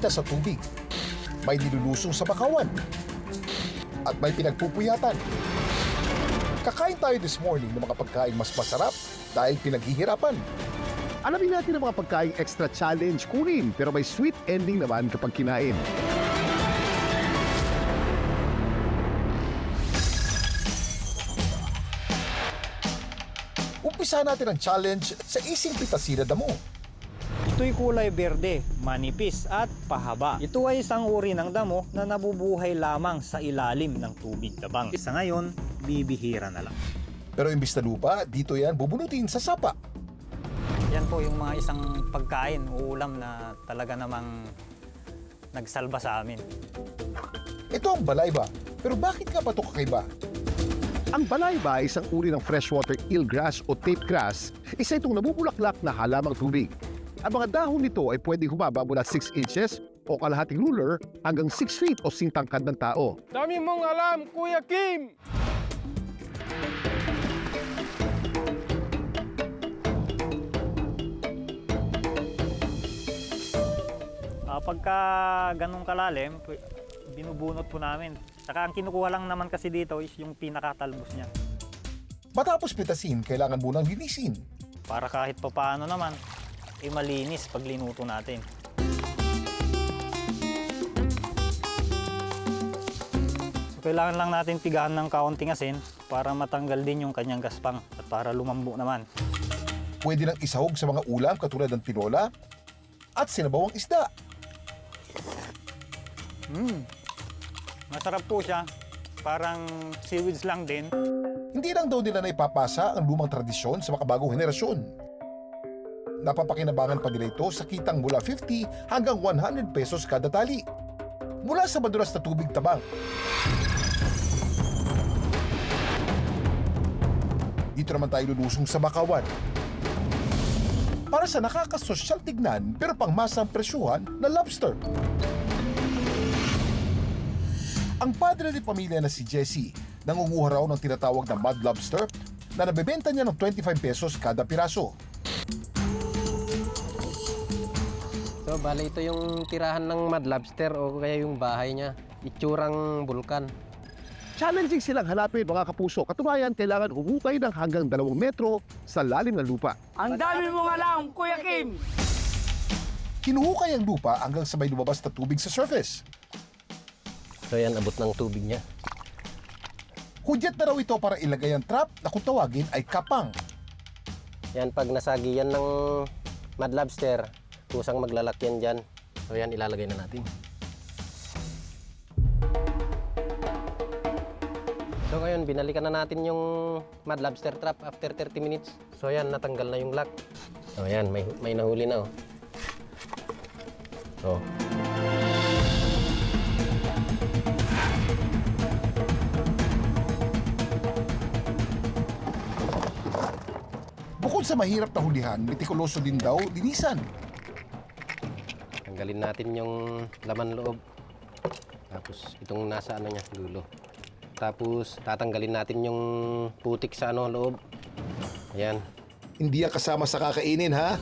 nagpipitas sa tubig, may nilulusong sa bakawan, at may pinagpupuyatan. Kakain tayo this morning ng mga pagkain mas masarap dahil pinaghihirapan. Alamin natin ang mga pagkaing extra challenge kunin pero may sweet ending naman kapag kinain. Umpisa natin ang challenge sa ising pitasina damo. Ito'y kulay berde, manipis at pahaba. Ito ay isang uri ng damo na nabubuhay lamang sa ilalim ng tubig tabang. Sa ngayon, bibihira na lang. Pero imbis na lupa, dito yan bubunutin sa sapa. Yan po yung mga isang pagkain o ulam na talaga namang nagsalba sa amin. Ito ang balayba. Pero bakit nga ba ito kakaiba? Ang balayba ay isang uri ng freshwater eelgrass o tape grass. Isa itong nabubulaklak na halamang tubig. Ang mga dahon nito ay pwedeng humaba mula 6 inches o kalahating ruler hanggang 6 feet o singtangkad ng tao. Dami mong alam, Kuya Kim! Pagka ganong kalalim, binubunot po namin. Saka ang kinukuha lang naman kasi dito is yung pinakatalbos niya. Matapos pitasin, kailangan munang linisin. Para kahit papaano naman, malinis pag linuto natin. So, kailangan lang natin pigahan ng kaunting asin para matanggal din yung kanyang gaspang at para lumambo naman. Pwede nang isahog sa mga ulam katulad ng tinola at sinabawang isda. Masarap po siya. Parang seaweeds lang din. Hindi lang daw nila na ipapasa ang lumang tradisyon sa makabagong henerasyon. Napapakinabangan pa nila ito sa kitang mula 50 hanggang 100 pesos kada tali. Mula sa madulas na tubig tabang. Dito naman tayo lulusong sa bakawan. Para sa nakakasosyal tignan pero pangmasang presyuhan na lobster. Ang padre de pamilya na si Jessie nangunguha raw ng tinatawag na mud lobster na nabebenta niya ng 25 pesos kada piraso. So, bale ito yung tirahan ng mud lobster o kaya yung bahay niya. Itsurang bulkan. Challenging silang hanapin mga kapuso. Katunayan, kailangan humukay ng hanggang 2 metro sa lalim ng lupa. Ang dami mong alam, Kuya Kim! Hinuhukay ang lupa hanggang sa may lumabas na tubig sa surface. So yan, abot ng tubig niya. Hudyat na raw ito para ilagay ang trap na kung tawagin ay kapang. Yan, pag nasagi yan ng mud lobster, kusang maglalakyan dyan. So yan, ilalagay na natin. So ngayon, binalikan na natin yung mud lobster trap after 30 minutes. So yan, natanggal na yung lock. So yan, may nahuli na oh. So. Bukod sa mahirap na hulihan, mitikuloso din daw linisan. Tanggalin natin yung laman loob. Tapos itong nasa ano niya, dulo. Tapos tatanggalin natin yung putik sa ano loob. Ayan. Hindi yan kasama sa kakainin, ha?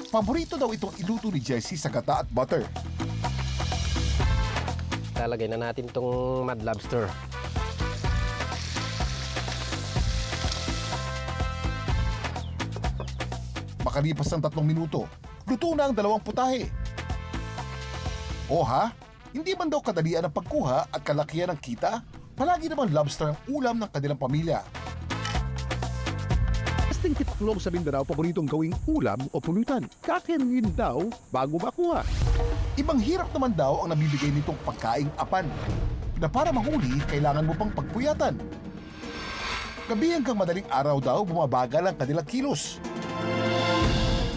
Paborito daw itong iluto ni Jessie sa gata at butter. Lalagay na natin itong mud lobster. Makalipas ng 3 minuto, luto na ang 2 putahe. O ha? Hindi man daw kadalian ang pagkuha at kalakihan ng kita? Palagi naman lobster ang ulam ng kanilang pamilya. Kasting tipaklong sa Mindanao, paboritong gawing ulam o pulutan. Kakainin daw bago makuha. Ibang hirap naman daw ang nabibigay nitong pagkaing apan, na para mahuli, kailangan mo pang pagpuyatan. Gabi hanggang madaling araw daw, bumabagal ang kanilang kilos.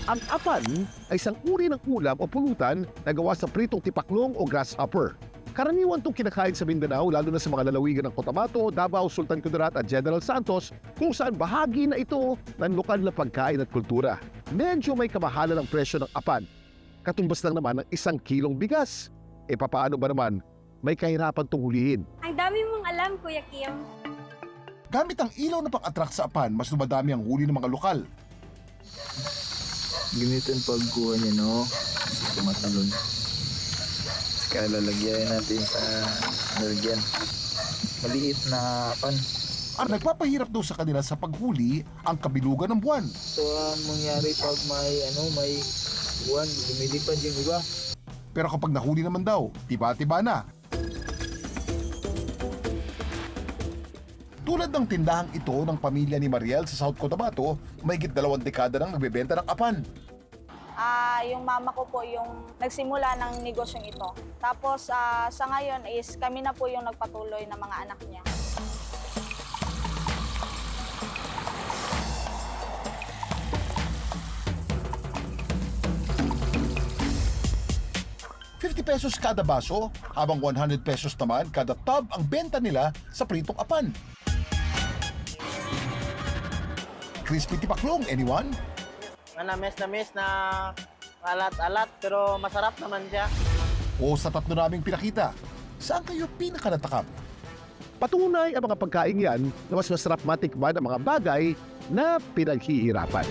Ang apan ay isang uri ng ulam o pulutan na gawa sa pritong tipaklong o grasshopper. Karaniwan itong kinakain sa Mindanao, lalo na sa mga lalawigan ng Cotabato, Davao, Sultan Kudarat at General Santos, kung saan bahagi na ito ng lokal na pagkain at kultura. Medyo may kamahalan ng presyo ng apan. Katumbas lang naman ng 1 kilong bigas. E papaano ba naman, may kahirapan itong hulihin. Ang dami mong alam, Kuya Kim. Gamit ang ilaw na pang-attract sa apan, mas dumadami ang huli ng mga lokal. Ganito yung pagkuha niya, no? Kasi tumatalon. Kaya lalagyan natin sa lalagyan. Maliit na pan. Ang nagpapahirap daw sa kanila sa paghuli ang kabilugan ng buwan. So, ang mangyari pag may buwan, lumilipad yung iba. Pero kapag nahuli naman daw, tiba-tiba na. Tulad ng tindahang ito ng pamilya ni Mariel sa South Cotabato, mahigit 2 dekada nang nagbebenta ng apan. Yung mama ko po yung nagsimula ng negosyong ito. Tapos sa ngayon is kami na po yung nagpatuloy ng mga anak niya. ₱50 kada baso, habang 100 pesos naman kada tub ang benta nila sa pritong apan. Crispy tipaklong, anyone? Namis na alat-alat pero masarap naman siya. O sa 3 naming pinakita, saan kayo pinakanatakam? Patunay ang mga pagkain yan na mas masarap matikman ang mga bagay na pinaghihirapan.